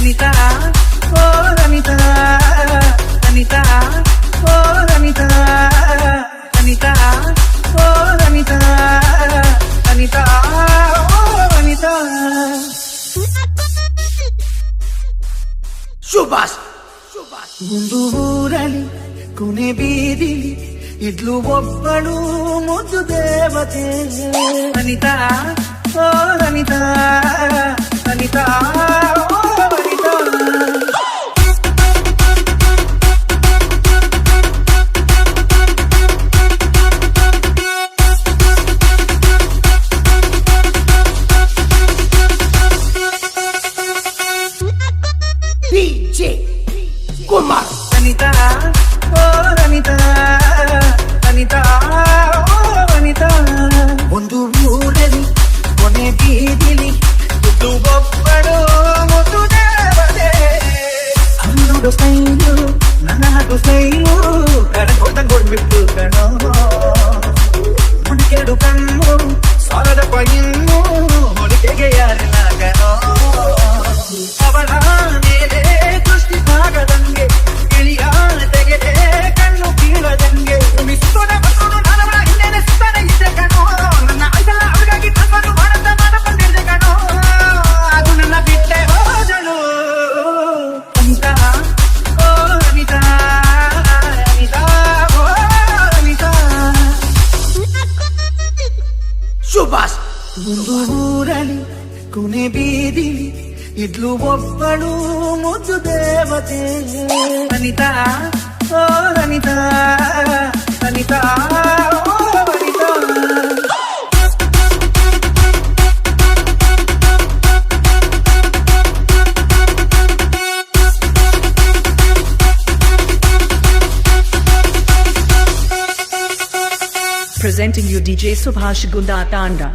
ಅನಿತಾ ಓ ಅನಿತಾ ಅನಿತಾ ಓ ಅನಿತಾ ಅನಿತಾ ಓ ಅನಿತಾ ಅನಿತಾ ಓ ಅನಿತಾ ಸುಭಾಷ್ ಒಂದು ಊರಲಿ ಕೊನೆ ಬೀದಿಲಿ ಇದ್ಲು ಒಬ್ಬಳು ಮುದ್ದು ದೇವತೆ ಅನಿತಾ ಓ ಅನಿತಾ ಅನಿತಾ ಓ ಅನಿತಾ ಡಿಜೆ ಕುಮಾರ್ ಅನಿತಾ ಓ ಅನಿತಾ ಅನಿತಾ ಓ ಅನಿತಾ ಒಂದು ಊರಲ್ಲಿ ಕೊನೆ ಬೀದಿಲಿ ಇದ್ದು ಒಬ್ಬಳು ಮುದ್ದು ದೇವತೆ ಅವಳು ಸ್ಟೈಲು ನನ್ನ ಹಾಡು ಸ್ಟೈಲು ಕಡ್ಬಿಟ್ಟು ಕಣೋ ಮುಡಿಕೆರಡು ಕಣ್ಣು ಸಾಲದಪ್ಪ ಇನ್ನು ಮುಡಿಕೆಗೆ ಯಾರಿಲ್ಲ ಕಣೋ ಅವಳ ಮೇಲೆ ದೃಷ್ಟಿ ಸಾಗದಂಗೆ ಇಳಿಯ ತೆಗೆದೆ ಕಣ್ಣು ಕೀಳದಂಗೆ ಮಿಸುತ್ತೋನೆ ಬಸೋನು ನಾನವಳ ಹಿಂದೆನೆ ಸುತ್ತಾನೆ ಇದ್ದೆ ಕಣೋ ನನ್ನ ಆಯ್ತಲ್ಲ ಅವಳಿಗಾಗಿ ತಪ್ಪನ್ನು ಮಾಡಕೊಂಡಿದ್ದೆ ಕಣೋ ಅದು ನನ್ನ ಬಿಟ್ಟೆ ಹೋದಳು ಅನಿತಾ ಓ ಅನಿತಾ ಅನಿತಾ ಓ ಅನಿತಾ ಸುಭಾಷ್ ಒಂದು ಊರಲಿ ಕೊನೆ ಬೀದಿಲಿ ಇದ್ಲು ಒಬ್ಬಳು ಮುದ್ದು ದೇವತೆ ಅನಿತಾ ಓ ಅನಿತಾ ಅನಿತಾ ಓ Anita Presenting you DJ Subhash Gunda Tanda.